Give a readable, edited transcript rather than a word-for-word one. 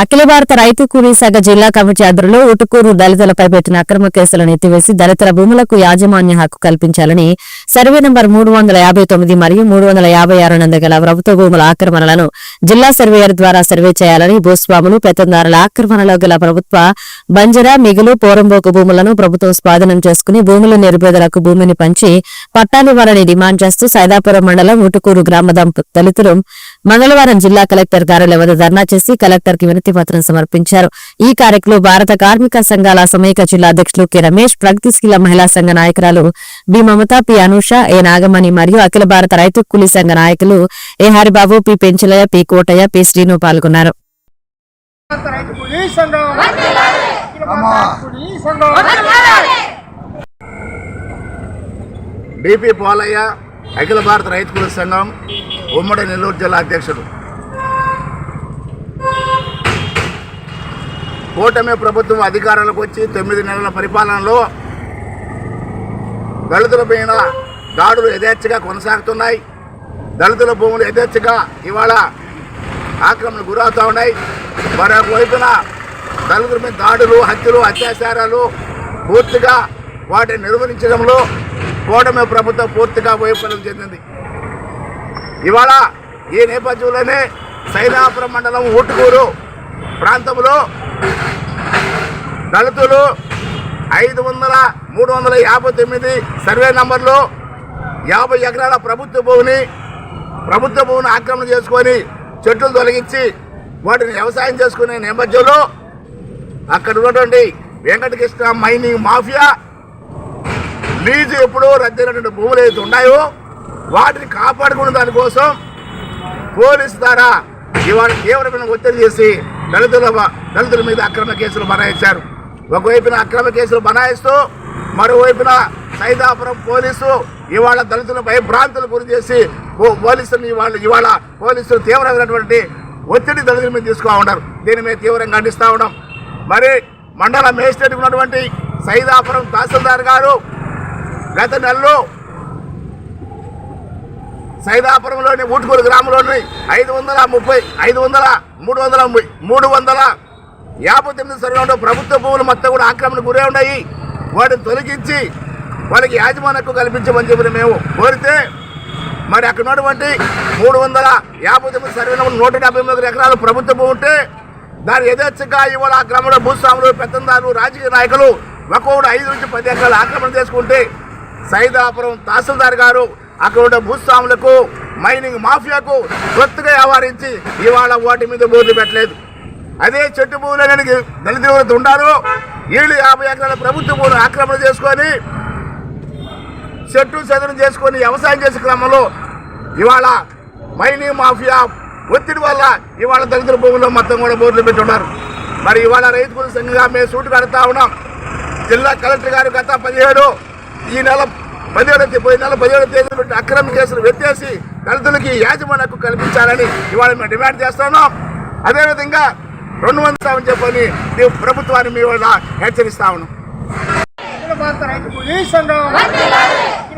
అఖిల భారత రైతు కూలీ సంఘ జిల్లా కమిటీ ఆధ్వర్యంలో ఉటుకూరు దళితులపై పెట్టిన అక్రమ కేసులను ఎత్తివేసి దళితుల భూములకు యాజమాన్య హక్కు కల్పించాలని సర్వే నంబర్ 359 మరియు 356 నందుగల ప్రభుత్వ భూముల ఆక్రమణలను జిల్లా సర్వేయర్ ద్వారా సర్వే చేయాలని భూస్వాములు పెత్తందారుల ఆక్రమణలో గల ప్రభుత్వ బంజరా మిగులు పోరంబోకు భూములను ప్రభుత్వం స్వాధీనం చేసుకుని భూముల నిరుపేదలకు భూమిని పంచి పట్టాలివ్వాలని డిమాండ్ చేస్తూ సైదాపురం మండలం ఉటుకూరు గ్రామ దళితులు మంగళవారం జిల్లా కలెక్టర్ కార్యాలయం వద్ద ధర్నా చేసి కలెక్టర్ కి వినతి పత్రం సమర్పించారు. ఈ కార్యక్రమంలో భారత కార్మిక సంఘాల సమైక్య జిల్లా అధ్యక్షులు కె రమేష్, ప్రగతిశీల మహిళా సంఘ నాయకురాలు B Mamata, P Anusha, A Nagamani మరియు అఖిల భారత రైతు కూలీ సంఘ నాయకులు A Haribabu, P Penchalaiah, P Kotaiah, P Srinu పాల్గొన్నారు. డిపి పోలయ్య, అఖిల భారత రైతు కూలీ సంఘం ఉమ్మడి నెల్లూరు జిల్లా అధ్యక్షుడు. కూటమి ప్రభుత్వం అధికారంలోకి వచ్చి 9 నెలల పరిపాలనలో దళితుల పైన దాడులు యథేచ్ఛగా కొనసాగుతున్నాయి. దళితుల భూములు యథేచ్ఛగా ఇవాళ ఆక్రమణకు గురవుతూ ఉన్నాయి. మరొక వైపున దళితుల మీద దాడులు, హత్యలు, అత్యాచారాలు పూర్తిగా వాటిని నిర్వహించడంలో కూటమి ప్రభుత్వం పూర్తిగా వైఫల్యం చెందింది. ఇవాళ ఈ నేపథ్యంలోనే సైదాపురం మండలం ఊటుకూరు ప్రాంతంలో దళితులు 359 సర్వే నంబర్లో 50 ఎకరాల ప్రభుత్వ భూమిని ఆక్రమణ చేసుకొని చెట్లు తొలగించి వాటిని వ్యవసాయం చేసుకునే నేపథ్యంలో అక్కడ ఉన్నటువంటి వెంకటకృష్ణ మైనింగ్ మాఫియా లీజు ఎప్పుడూ రద్దయినటువంటి భూములు ఏదైతే ఉన్నాయో వాటిని కాపాడుకునే దానికోసం పోలీసు ద్వారా ఇవాళ తీవ్రమైన ఒత్తిడి చేసి దళితుల మీద అక్రమ కేసులు బనాయించారు. ఒకవైపున అక్రమ కేసులు బనాయిస్తూ మరోవైపున సైదాపురం పోలీసు ఇవాళ దళితులపై భ్రాంతులు గురి చేసి ఇవాళ పోలీసులు తీవ్రమైనటువంటి ఒత్తిడి దళితుల మీద తీసుకుని ఉన్నారు. దీని మీద తీవ్రంగా ఖండిస్తూ ఉన్నాం. మరి మండల మేజిస్ట్రేట్ ఉన్నటువంటి సైదాపురం తహసీల్దార్ గారు గత నెలలో సైదాపురంలోని ఊటుకూరు గ్రామంలోని 359 సర్వేలో ప్రభుత్వ భూములు మొత్తం కూడా ఆక్రమణకు గురై ఉన్నాయి. వాటిని తొలగించి వాళ్ళకి యాజమాన్య హక్కు కల్పించమని చెప్పి మేము కోరితే మరి అక్కడ ఉన్నటువంటి 359 సర్వేలో 173 ఎకరాలు ప్రభుత్వ భూమి ఉంటే దాని యథేచ్ఛగా ఇవాళ ఆ గ్రామంలో భూస్వాములు, పెత్తందారులు, రాజకీయ నాయకులు ఒక్కొక్కడు 5 నుంచి 10 ఎకరాలు ఆక్రమణ చేసుకుంటే సైదాపురం తహసీల్దార్ గారు అక్కడ ఉన్న భూస్వాములకు, మైనింగ్ మాఫియాకు కొత్తగా వ్యవహరించి ఇవాళ వాటి మీద బోర్డు పెట్టలేదు. అదే చెట్టు భూములని దళితులు ఉండారు. వీళ్ళు 50 ఎకరాల ప్రభుత్వ భూములు ఆక్రమణ చేసుకొని చెట్టు చెదరం చేసుకొని వ్యవసాయం చేసే క్రమంలో ఇవాళ మైనింగ్ మాఫియా ఒత్తిడి వల్ల ఇవాళ దళితుల భూముల్లో మొత్తం కూడా బోర్డులు పెట్టున్నారు. మరి ఇవాళ రైతు కూలీ సంఘంగా మేము సూటు కడతా ఉన్నాం. జిల్లా కలెక్టర్ గారు గత 17 తేదీ పెట్టి అక్రమ కేసులు ఎత్తేసి దళితులకి యాజమాన్య హక్కు కల్పించాలని ఇవాళ మేము డిమాండ్ చేస్తున్నాం. అదేవిధంగా 200 అని చెప్పని ప్రభుత్వాన్ని మేము హెచ్చరిస్తా ఉన్నాం.